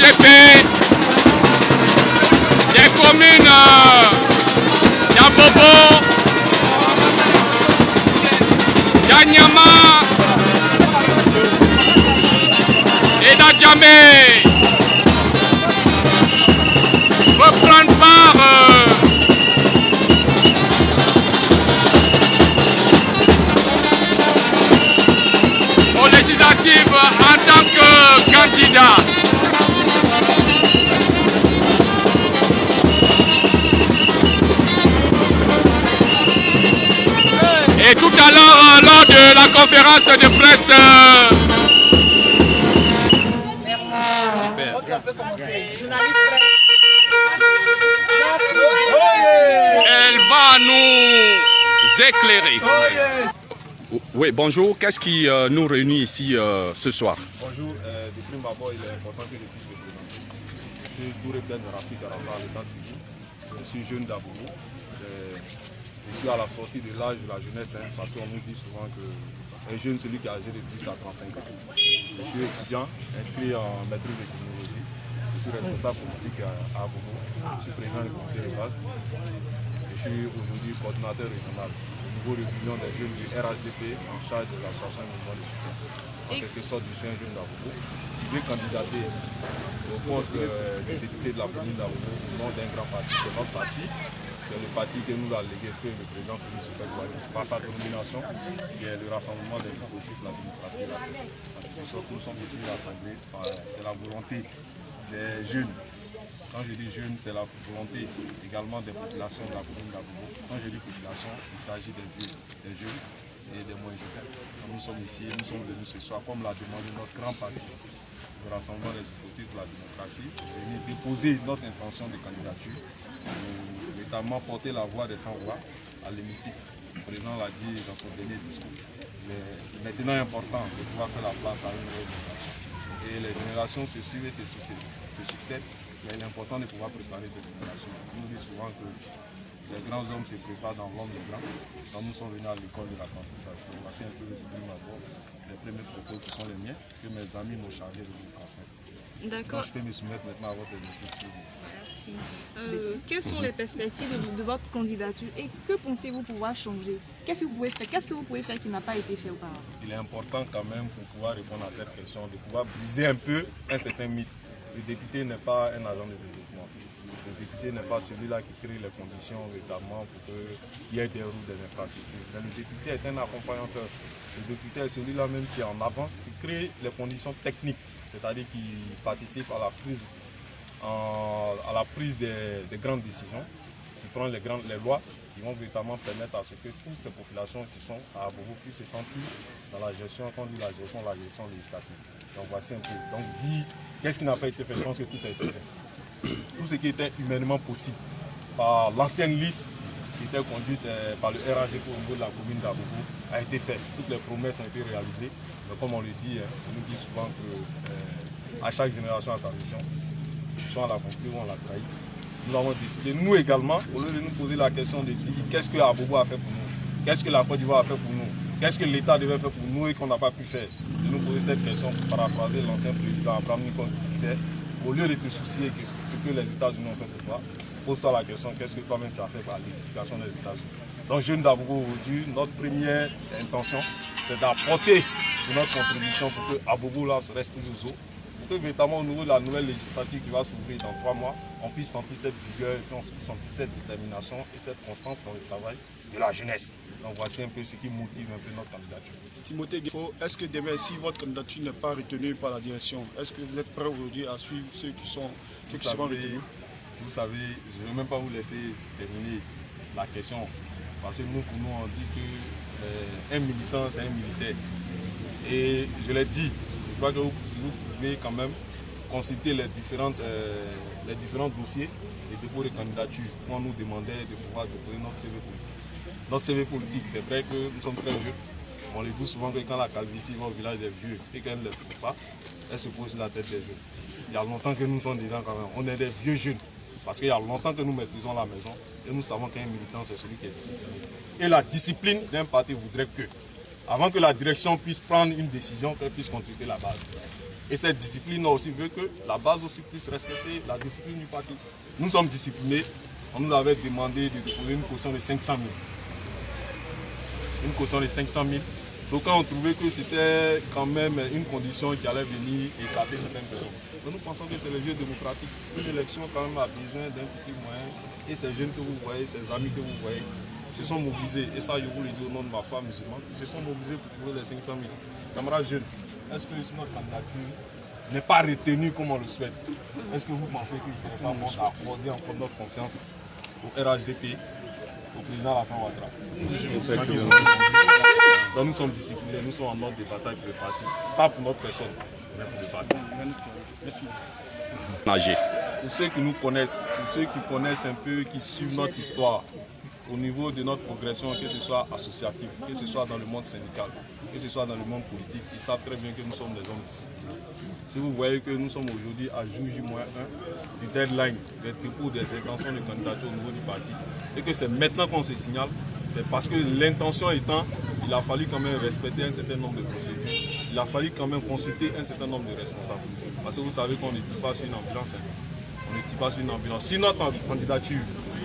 RHDP, des communes Yabobo, Yanyama et d'Adjamé veut prendre part aux législatives en tant que candidat. Et tout à l'heure, lors de la conférence de presse, elle va nous éclairer. Oui, bonjour. Qu'est-ce qui nous réunit ici ce soir? Bonjour. De prime abord, il est important que je puisse me présenter. Je suis Dourebden Rafik Arafat, l'état civil. Je suis jeune d'Abobo. Je suis à la sortie de l'âge de la jeunesse, parce qu'on nous dit souvent qu'un jeune, celui qui est âgé de 18 à 35 ans. Je suis étudiant, inscrit en maîtrise de criminologie. Je suis responsable politique à Abobo. Je suis président du comité de base. Je suis aujourd'hui coordinateur régional au niveau de l'union des jeunes du RHDP en charge de l'association mouvement de soutien. En quelque sorte, je suis un jeune d'Abobo. J'ai candidaté au poste de député de la commune d'Abobo au nom d'un grand parti, c'est notre parti. C'est le parti que nous a légué le président Félix Houphouët-Boigny par sa domination, qui est le rassemblement des progressistes de la démocratie. Nous sommes ici rassemblés, c'est la volonté des jeunes. Quand je dis jeunes, c'est la volonté également des populations de la commune d'Abobo. Quand je dis population, il s'agit des vieux, des jeunes et des moins jeunes. Nous sommes ici, nous sommes venus ce soir, comme l'a demandé notre grand parti, le rassemblement des sportifs de la démocratie, venir déposer notre intention de candidature, notamment porter la voix des sans-voix à l'hémicycle. Le président l'a dit dans son dernier discours. Mais maintenant, il est important de pouvoir faire la place à une nouvelle génération. Et les générations se suivent et se succèdent. Mais il est important de pouvoir préparer cette génération. On nous dit souvent que les grands hommes se préparent dans l'homme des blancs. Quand nous sommes venus à l'école de l'apprentissage, voici un peu le prime abord, les premiers propos qui sont les miens, que mes amis m'ont chargé de vous transmettre. D'accord. Donc je peux me soumettre maintenant à votre exercice. Merci. Quelles sont les perspectives de votre candidature et que pensez-vous pouvoir changer? Qu'est-ce que vous pouvez faire? Qu'est-ce que vous pouvez faire qui n'a pas été fait auparavant? Il est important quand même pour pouvoir répondre à cette question, de pouvoir briser un peu un certain mythe. Le député n'est pas un agent de développement. Le député n'est pas celui-là qui crée les conditions notamment pour qu'il y ait des routes, des infrastructures. Mais le député est un accompagnateur. Le député est celui-là même qui est en avance, qui crée les conditions techniques, c'est-à-dire qui participe à la prise des grandes décisions, qui prend les lois qui vont véritablement permettre à ce que toutes ces populations qui sont à Abobo puissent se sentir dans la gestion, quand on dit la gestion législative. Donc voici un peu. Donc dit, qu'est-ce qui n'a pas été fait? Je pense que tout a été fait. Tout ce qui était humainement possible par l'ancienne liste qui était conduite par le RHDP au niveau de la commune d'Abobo a été fait. Toutes les promesses ont été réalisées. Mais comme on le dit, on nous dit souvent que à chaque génération a sa mission. Soit on l'a compris ou on l'a trahi. Nous avons décidé, nous également, au lieu de nous poser la question de dire qu'est-ce que Abobo a fait pour nous, qu'est-ce que la Côte d'Ivoire a fait pour nous, qu'est-ce que l'État devait faire pour nous et qu'on n'a pas pu faire, de nous poser cette question pour paraphraser l'ancien président Abraham Lincoln qui disait, au lieu de te soucier de ce que les États-Unis ont fait pour toi, pose-toi la question, qu'est-ce que toi-même tu as fait par l'édification des États-Unis. Donc, jeunes d'Abobo aujourd'hui, notre première intention, c'est d'apporter notre contribution pour que Abobo là reste toujours haut. Pour que véritablement au niveau de la nouvelle législative qui va s'ouvrir dans 3 mois, on puisse sentir cette vigueur, on puisse sentir cette détermination et cette constance dans le travail de la jeunesse. Donc voici un peu ce qui motive un peu notre candidature. Timothée Gueffo, est-ce que demain, si votre candidature n'est pas retenue par la direction, est-ce que vous êtes prêt aujourd'hui à suivre ceux qui seront retenus? Vous savez, je ne vais même pas vous laisser terminer la question. Parce que nous, pour nous, on dit qu'un militant, c'est un militaire. Et je l'ai dit, je crois que vous pouvez quand même consulter les différents dossiers et dépôts de candidature. On nous demandait de pouvoir déposer notre CV politique. Notre CV politique, c'est vrai que nous sommes très vieux. On le dit souvent que quand la calvitie va au village des vieux et qu'elle ne le trouve pas, elle se pose sur la tête des jeunes. Il y a longtemps que nous sommes des gens quand même. On est des vieux jeunes. Parce qu'il y a longtemps que nous maîtrisons la maison et nous savons qu'un militant, c'est celui qui est discipliné. Et la discipline d'un parti voudrait que avant que la direction puisse prendre une décision, qu'elle puisse consulter la base. Et cette discipline aussi veut que la base aussi puisse respecter la discipline du parti. Nous sommes disciplinés. On nous avait demandé de déposer une caution de 500 000. Une caution de 500 000. Donc quand on trouvait que c'était quand même une condition qui allait venir écarter certaines personnes. Donc nous pensons que c'est le jeu démocratique. Une élection quand même a besoin d'un petit moyen. Et ces jeunes que vous voyez, ces amis que vous voyez, se sont mobilisés. Et ça, je vous le dis au nom de ma femme musulmane, ils se sont mobilisés pour trouver les 500 000. Camarades jeunes, est-ce que si notre candidature n'est pas retenue comme on le souhaite, est-ce que vous pensez qu'il ne serait pas bon d'accorder encore notre confiance au RHDP, au président Alassane Ouattara? Donc nous sommes disciplinés, nous sommes en ordre de bataille pour le parti. Pas pour notre personne, mais pour le parti. Merci. Nager. Pour ceux qui nous connaissent, pour ceux qui connaissent un peu, qui suivent notre histoire, au niveau de notre progression, que ce soit associatif, que ce soit dans le monde syndical, que ce soit dans le monde politique, ils savent très bien que nous sommes des hommes disciplinés. Si vous voyez que nous sommes aujourd'hui à jour J-1 du deadline des dépôts des intentions de candidature au niveau du parti, et que c'est maintenant qu'on se signale, c'est parce que l'intention étant, il a fallu quand même respecter un certain nombre de procédures, il a fallu quand même consulter un certain nombre de responsables. Parce que vous savez qu'on ne dit pas sur une ambulance, on ne dit pas sur une ambulance. Si notre candidature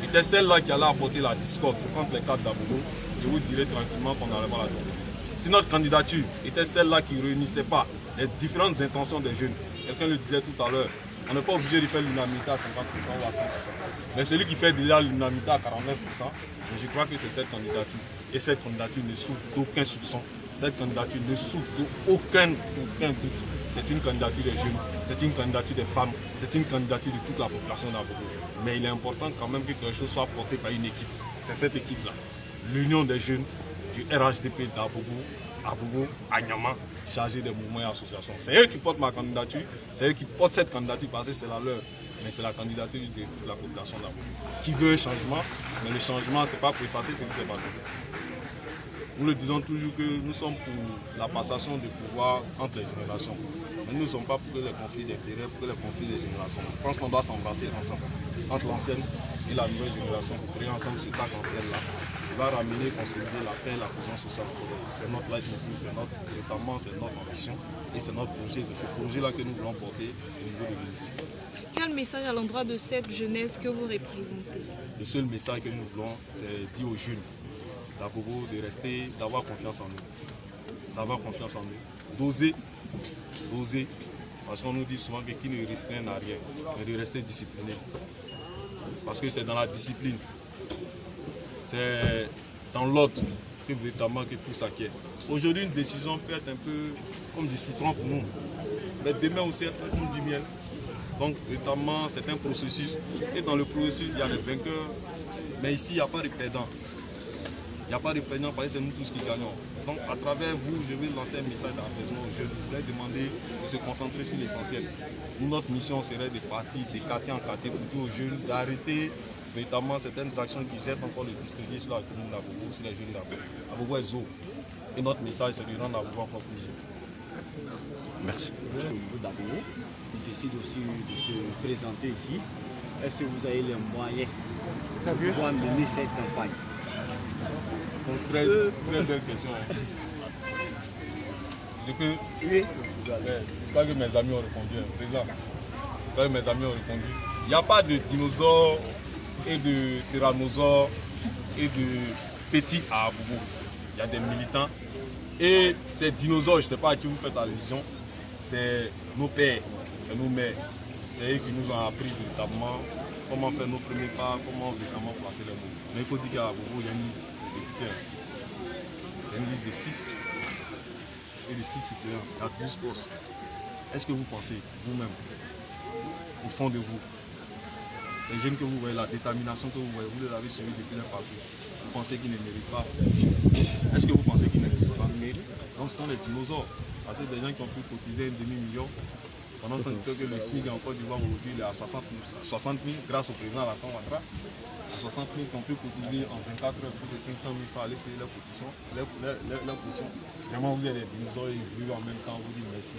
était celle-là qui allait apporter la discorde entre les cadres d'Abobo, je vous dirai tranquillement qu'on n'allait pas la trouver. Si notre candidature était celle-là qui ne réunissait pas les différentes intentions des jeunes, quelqu'un le disait tout à l'heure, on n'est pas obligé de faire l'unanimité à 50% ou à 100%. Mais celui qui fait déjà l'unanimité à 49%, je crois que c'est cette candidature. Et cette candidature ne souffre d'aucun soupçon. Cette candidature ne souffre d'aucun doute. C'est une candidature des jeunes, c'est une candidature des femmes, c'est une candidature de toute la population d'Abobo. Mais il est important quand même que quelque chose soit porté par une équipe. C'est cette équipe-là, l'union des jeunes du RHDP d'Abobo, à Niama, chargée des mouvements et associations. C'est eux qui portent ma candidature, c'est eux qui portent cette candidature parce que c'est la leur. Mais c'est la candidature de toute la population d'Abobo. Qui veut un changement, mais le changement, ce n'est pas pour effacer ce qui s'est passé. Nous le disons toujours que nous sommes pour la passation de pouvoir entre les générations. Mais nous ne sommes pas pour les conflits d'intérêts, pour les conflits des générations. Je pense qu'on doit s'embrasser ensemble, entre l'ancienne et la nouvelle génération, pour créer ensemble ce pacte ancien-là, qui va ramener, consolider la paix et la cohésion sociale. C'est notre leitmotiv, notamment c'est notre ambition et c'est notre projet. C'est ce projet-là que nous voulons porter au niveau de l'hémicycle. Quel message à l'endroit de cette jeunesse que vous représentez? Le seul message que nous voulons, c'est dire aux jeunes d'Abobo de rester, d'avoir confiance en nous, d'oser, parce qu'on nous dit souvent que qui ne risque rien n'a rien, mais de rester discipliné, parce que c'est dans la discipline, c'est dans l'ordre que véritablement que tout s'acquiert. Aujourd'hui, une décision peut être un peu comme du citron pour nous, mais demain aussi être comme du miel. Donc, véritablement, c'est un processus, et dans le processus, il y a des vainqueurs, mais ici, il n'y a pas de perdants. Il n'y a pas de perdants parce que c'est nous tous qui gagnons. Donc à travers vous, je vais lancer un message d'apaisement aux jeunes. Je vais demander de se concentrer sur l'essentiel. Notre mission serait de partir de quartier en quartier pour dire aux jeunes d'arrêter véritablement certaines actions qui jettent encore le discrédit sur la commune d'Abobo, sur les jeunes d'Abobo. Abobo est zo. Et notre message c'est de rendre Abobo encore plus zo. Merci. Au niveau d'Abobo, il décide aussi de se présenter ici. Est-ce que vous avez les moyens de pouvoir mener cette campagne? Donc, très belle question. Je crois que mes amis ont répondu. Je crois que mes amis ont répondu. Il n'y a pas de dinosaures et de tyrannosaures et de petits à Abobo. Il y a des militants. Et ces dinosaures, je ne sais pas à qui vous faites allusion, c'est nos pères, c'est nos mères. C'est eux qui nous ont appris véritablement comment faire nos premiers pas, comment véritablement placer les mots. Mais il faut dire qu'à Abobo, il y a une liste. C'est une liste de 6 et de 6 citoyens, il y a 12 postes. Est-ce que vous pensez, vous-même, au fond de vous, ces jeunes que vous voyez, la détermination que vous voyez, vous les avez suivis depuis leur parcours, vous pensez qu'ils ne méritent pas? Est-ce que vous pensez qu'ils ne méritent pas? Donc ce sont les dinosaures, parce que des gens qui ont pu cotiser un demi-million, pendant ce temps que le SMIC en Côte d'Ivoire aujourd'hui il est à 60 000 grâce au président Alassane Ouattara. 60 000 qui ont pu cotiser en 24 heures plus de 500 000 francs, aller payer leur cotisation. Vraiment, vous êtes des dinosaures et vous en même temps, vous dites merci.